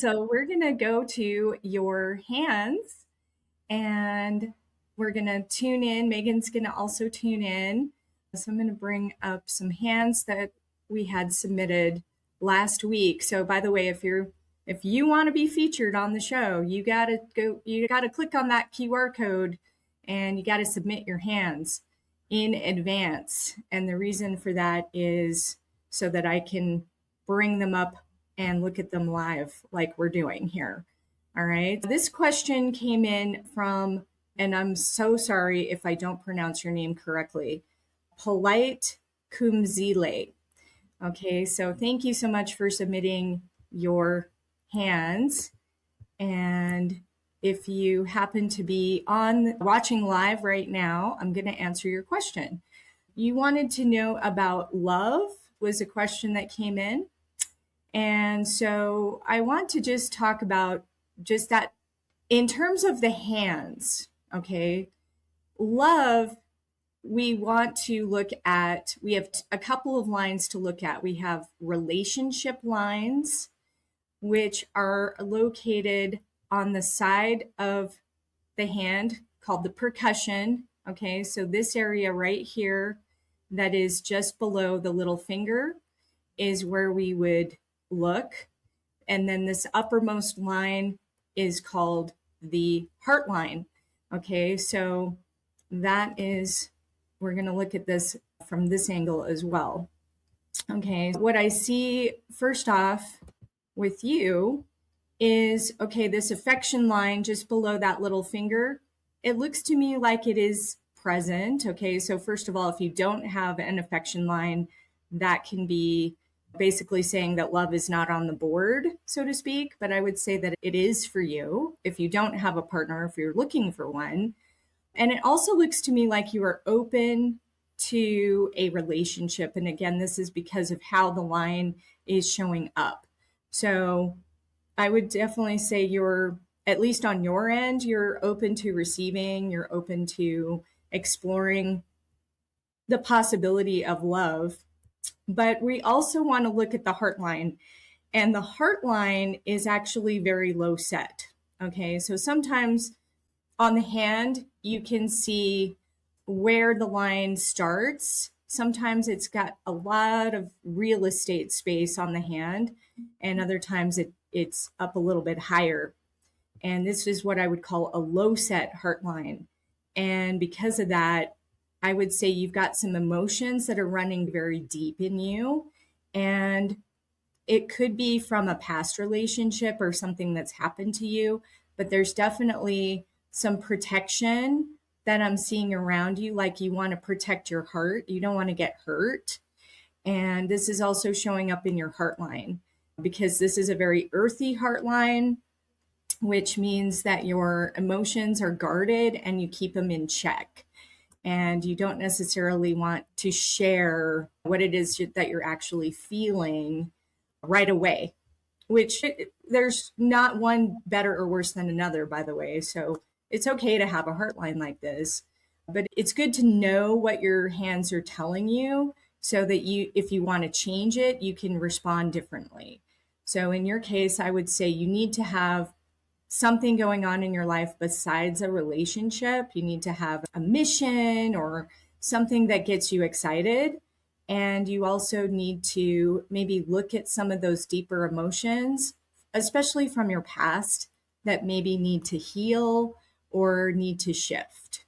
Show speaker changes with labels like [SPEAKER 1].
[SPEAKER 1] So we're going to go to your hands and we're going to tune in. Megan's going to also tune in. So I'm going to bring up some hands that we had submitted last week. So by the way, if you want to be featured on the show, you got to click on that QR code and you got to submit your hands in advance. And the reason for that is so that I can bring them up and look at them live like we're doing here. All right. This question came in from, and I'm so sorry if I don't pronounce your name correctly, Polite Kumzile. Okay. So thank you so much for submitting your hands. And if you happen to be watching live right now, I'm going to answer your question. You wanted to know about love was a question that came in. And so I want to just talk about just that in terms of the hands, okay? Love, we want to look at, we have a couple of lines to look at. We have relationship lines, which are located on the side of the hand called the percussion, okay? So this area right here that is just below the little finger is where we would look. And then this uppermost line is called the heart line. Okay, so that is, we're going to look at this from this angle as well. Okay, what I see first off with you is, okay, this affection line just below that little finger, it looks to me like it is present. Okay, so first of all, if you don't have an affection line, that can be basically saying that love is not on the board, so to speak. But I would say that it is for you if you don't have a partner, if you're looking for one. And it also looks to me like you are open to a relationship. And again, this is because of how the line is showing up. So I would definitely say you're, at least on your end, you're open to receiving, you're open to exploring the possibility of love. But we also want to look at the heart line. And the heart line is actually very low set. Okay, so sometimes on the hand, you can see where the line starts. Sometimes it's got a lot of real estate space on the hand, and other times it's up a little bit higher. And this is what I would call a low set heart line. And because of that, I would say you've got some emotions that are running very deep in you. And it could be from a past relationship or something that's happened to you, but there's definitely some protection that I'm seeing around you, like you want to protect your heart. You don't want to get hurt. And this is also showing up in your heart line because this is a very earthy heart line, which means that your emotions are guarded and you keep them in check. And you don't necessarily want to share what it is that you're actually feeling right away, which there's not one better or worse than another, by the way. So it's okay to have a heart line like this, but it's good to know what your hands are telling you so that if you want to change it, you can respond differently. So in your case, I would say you need to have something going on in your life besides a relationship. You need to have a mission or something that gets you excited. And you also need to maybe look at some of those deeper emotions, especially from your past, that maybe need to heal or need to shift.